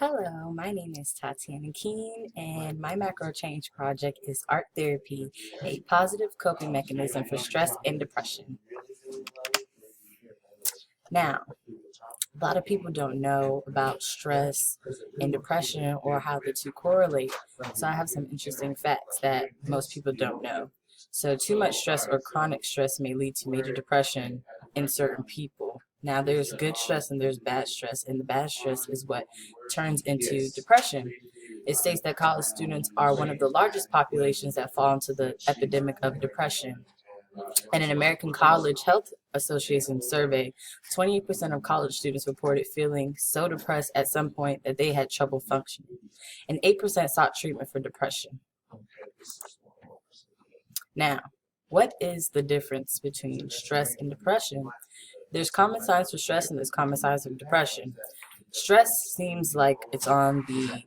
Hello, my name is Tatiana Keene, and my macro change project is art therapy, a positive coping mechanism for stress and depression. Now, a lot of people don't know about stress and depression or how the two correlate. So, I have some interesting facts that most people don't know. So, too much stress or chronic stress may lead to major depression in certain people. Now, there's good stress and there's bad stress, and the bad stress is what turns into depression. It states that college students are one of the largest populations that fall into the epidemic of depression. In an American College Health Association survey, 28% of college students reported feeling so depressed at some point that they had trouble functioning, and 8% sought treatment for depression. Now, what is the difference between stress and depression? There's common signs for stress and there's common signs for depression. Stress seems like it's on the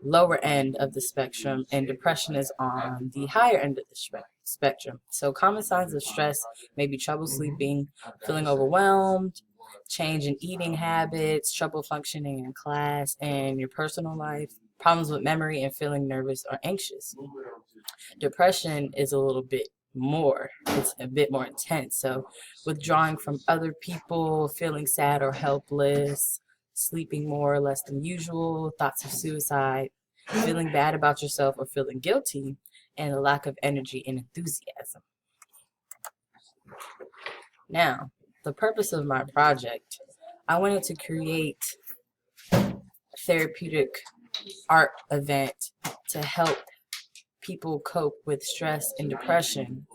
lower end of the spectrum, and depression is on the higher end of the spectrum. So, common signs of stress may be trouble sleeping, feeling overwhelmed, change in eating habits, trouble functioning in class and your personal life, problems with memory, and feeling nervous or anxious. Depression is a little bit more, it's a bit more intense. So, withdrawing from other people, feeling sad or helpless, sleeping more or less than usual, thoughts of suicide, feeling bad about yourself or feeling guilty, and a lack of energy and enthusiasm. Now, the purpose of my project, I wanted to create a therapeutic art event to help people cope with stress and depression,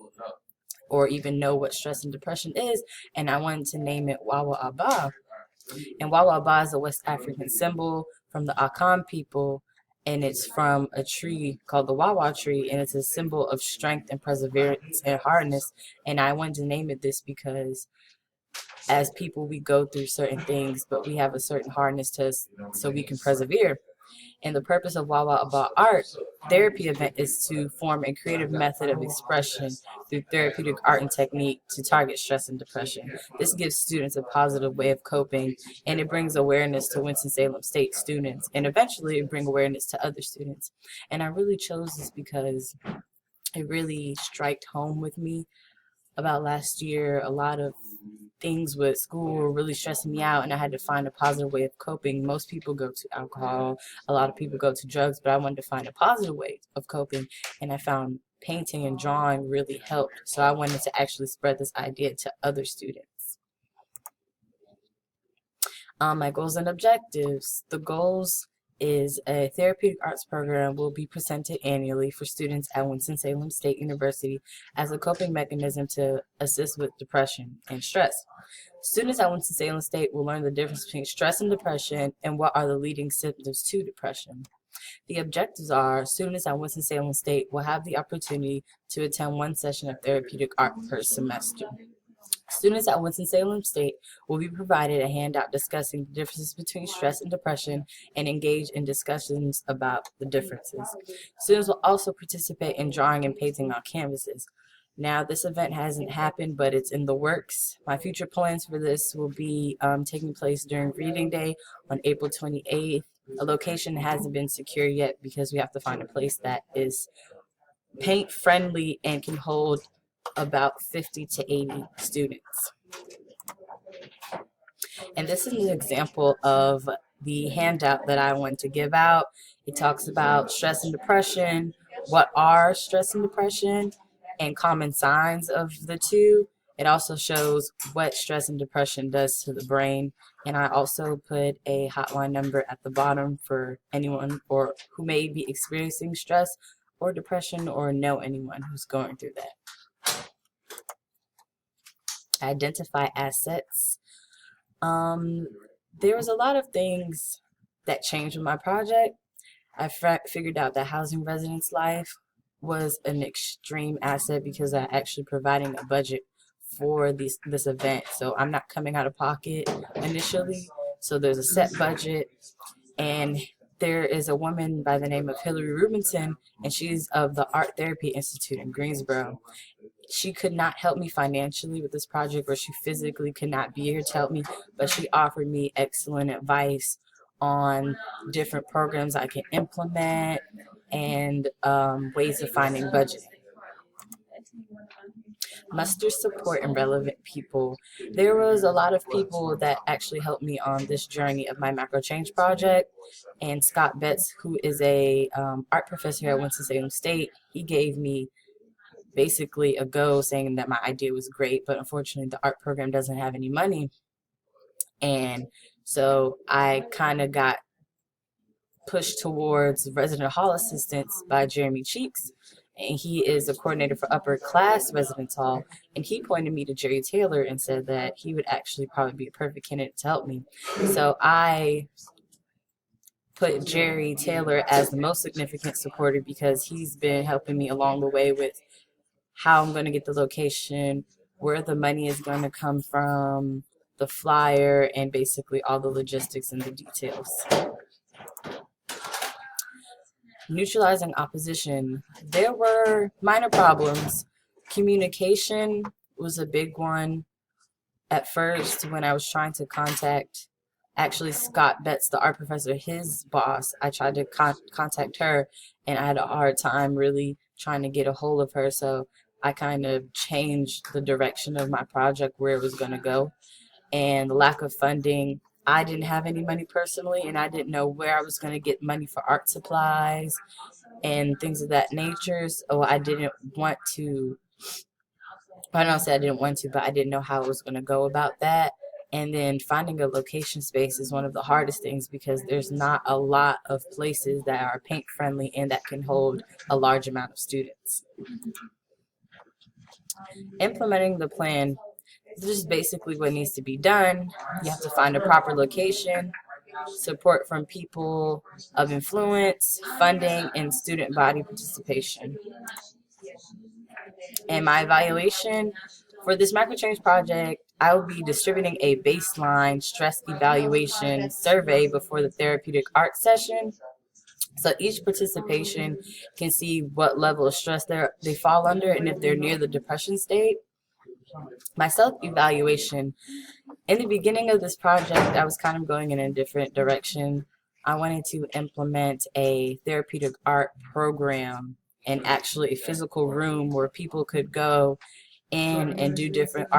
or even know what stress and depression is, and I wanted to name it Wawa Aba. And Wawa Aba is a West African symbol from the Akan people, and it's from a tree called the Wawa tree, and it's a symbol of strength and perseverance and hardness. And I wanted to name it this because as people, we go through certain things, but we have a certain hardness to us so we can persevere. And the purpose of Wawa About Art therapy event is to form a creative method of expression through therapeutic art and technique to target stress and depression. This gives students a positive way of coping, and it brings awareness to Winston-Salem State students, and eventually it bring awareness to other students. And I really chose this because it really struck home with me about last year. A lot of things with school were really stressing me out, and I had to find a positive way of coping. Most people go to alcohol, a lot of people go to drugs, but I wanted to find a positive way of coping, and I found painting and drawing really helped. So I wanted to actually spread this idea to other students. My goals and objectives. The goals is a therapeutic arts program will be presented annually for students at Winston-Salem State University as a coping mechanism to assist with depression and stress. Students at Winston-Salem State will learn the difference between stress and depression and what are the leading symptoms to depression. The objectives are students at Winston-Salem State will have the opportunity to attend one session of therapeutic art per semester. Students at Winston-Salem State will be provided a handout discussing the differences between stress and depression and engage in discussions about the differences. Students will also participate in drawing and painting on canvases. Now, this event hasn't happened, but it's in the works. My future plans for this will be taking place during Reading Day on April 28th. A location hasn't been secured yet because we have to find a place that is paint friendly and can hold about 50 to 80 students. And this is an example of the handout that I want to give out. It talks about stress and depression, what are stress and depression, and common signs of the two. It also shows what stress and depression does to the brain. And I also put a hotline number at the bottom for anyone or who may be experiencing stress or depression or know anyone who's going through that. Identify assets. There was a lot of things that changed with my project. I figured out that housing residence life was an extreme asset because I'm actually providing a budget for this event. So I'm not coming out of pocket initially. So there's a set budget, and there is a woman by the name of Hillary Rubinson, and she's of the Art Therapy Institute in Greensboro. She could not help me financially with this project, or she physically could not be here to help me, but she offered me excellent advice on different programs I can implement and ways of finding budgeting. Muster support and relevant people. There was a lot of people that actually helped me on this journey of my macro change project. And Scott Betts, who is a art professor here at Winston-Salem State, he gave me basically a go, saying that my idea was great, but unfortunately the art program doesn't have any money. And so I kind of got pushed towards resident hall assistance by Jeremy Cheeks, and he is a coordinator for upper class residence hall, and he pointed me to Jerry Taylor and said that he would actually probably be a perfect candidate to help me. So I put Jerry Taylor as the most significant supporter because he's been helping me along the way with how I'm going to get the location, where the money is going to come from, the flyer, and basically all the logistics and the details. Neutralizing opposition. There were minor problems. Communication was a big one. At first, when I was trying to contact actually Scott Betts, the art professor, his boss, I tried to contact her, and I had a hard time really trying to get a hold of her. So I kind of changed the direction of my project, where it was going to go. And the lack of funding, I didn't have any money personally, and I didn't know where I was going to get money for art supplies and things of that nature. So I didn't want to, I don't say I didn't want to, but I didn't know how I was going to go about that. And then finding a location space is one of the hardest things because there's not a lot of places that are paint friendly and that can hold a large amount of students. Implementing the plan. This is basically what needs to be done. You have to find a proper location, support from people of influence, funding, and student body participation. And my evaluation for this microchange project, I will be distributing a baseline stress evaluation survey before the therapeutic art session. So each participation can see what level of stress they fall under and if they're near the depression state. My self-evaluation, in the beginning of this project, I was kind of going in a different direction. I wanted to implement a therapeutic art program and actually a physical room where people could go in and do different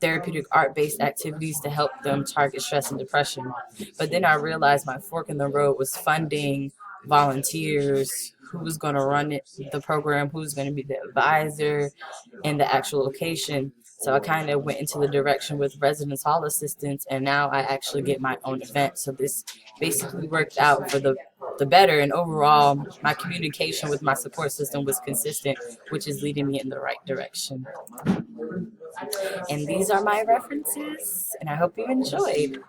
therapeutic art-based activities to help them target stress and depression. But then I realized my fork in the road was funding volunteers, who was going to run the program, who's going to be the advisor, and the actual location. So I kind of went into the direction with residence hall assistants, and now I actually get my own event. So this basically worked out for the better, and overall my communication with my support system was consistent, which is leading me in the right direction. And these are my references, and I hope you enjoyed.